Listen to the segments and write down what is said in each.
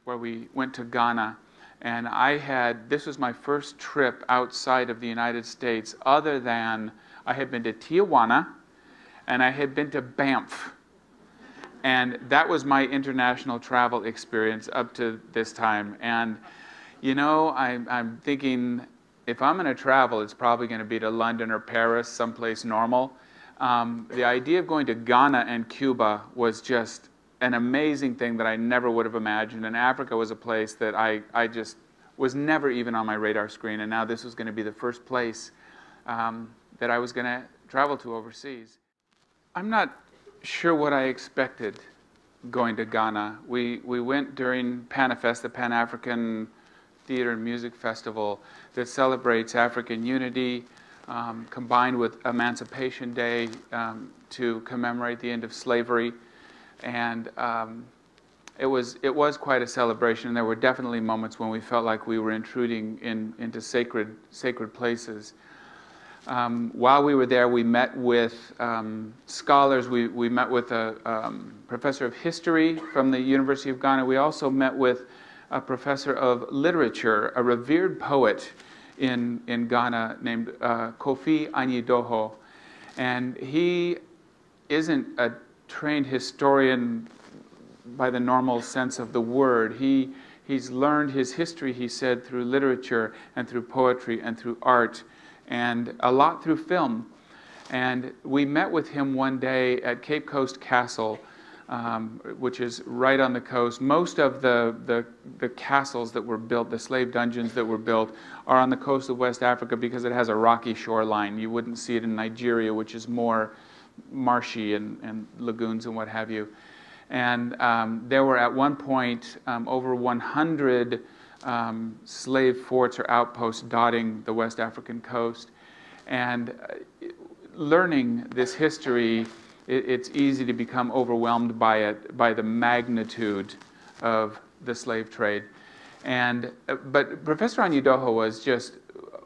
where we went to Ghana, and this was my first trip outside of the United States, other than I had been to Tijuana and I had been to Banff. And that was my international travel experience up to this time. And you know, I'm thinking, if I'm going to travel, it's probably going to be to London or Paris, someplace normal. The idea of going to Ghana and Cuba was just an amazing thing that I never would have imagined. And Africa was a place that I just was never even on my radar screen. And now this was going to be the first place that I was going to travel to overseas. I'm not sure what I expected going to Ghana. We went during PANAFest, the Pan-African Theater and Music Festival that celebrates African unity, combined with Emancipation Day to commemorate the end of slavery. And it was quite a celebration. There were definitely moments when we felt like we were intruding into sacred places. While we were there, we met with scholars. We met with a professor of history from the University of Ghana. We also met with a professor of literature, a revered poet in Ghana named Kofi Anyidoho. And he isn't a trained historian by the normal sense of the word. He's learned his history, he said, through literature and through poetry and through art and a lot through film. And we met with him one day at Cape Coast Castle, which is right on the coast. Most of the castles that were built, the slave dungeons that were built, are on the coast of West Africa because it has a rocky shoreline. You wouldn't see it in Nigeria, which is more marshy and lagoons and what have you. And there were at one point over 100 slave forts or outposts dotting the West African coast. And learning this history, it's easy to become overwhelmed by it, by the magnitude of the slave trade. But Professor Anyidoho was just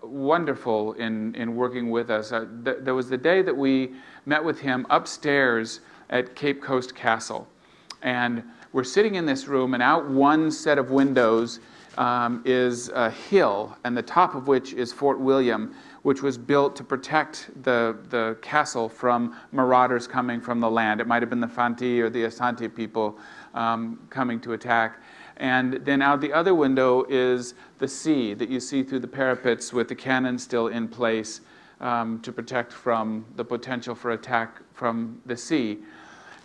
wonderful in working with us. There was the day that we met with him upstairs at Cape Coast Castle. And we're sitting in this room, and out one set of windows is a hill, and the top of which is Fort William, which was built to protect the castle from marauders coming from the land. It might have been the Fanti or the Asante people coming to attack. And then out the other window is the sea that you see through the parapets with the cannon still in place to protect from the potential for attack from the sea.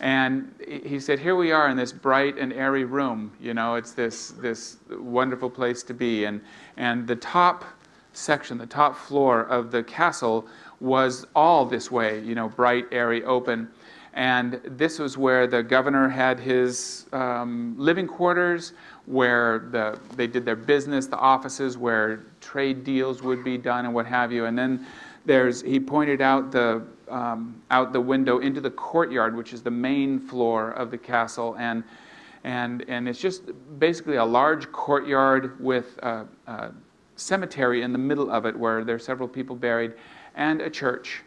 And he said, here we are in this bright and airy room. You know, it's this wonderful place to be. And the top section, the top floor of the castle was all this way, you know, bright, airy, open. And this was where the governor had his living quarters, where they did their business, the offices where trade deals would be done and what have you. And then he pointed out the window into the courtyard, which is the main floor of the castle, and it's just basically a large courtyard with a cemetery in the middle of it where there are several people buried, and a church.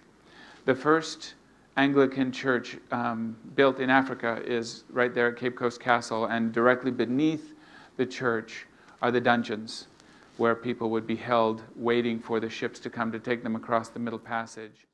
The first Anglican church built in Africa is right there at Cape Coast Castle, and directly beneath the church are the dungeons where people would be held waiting for the ships to come to take them across the Middle Passage.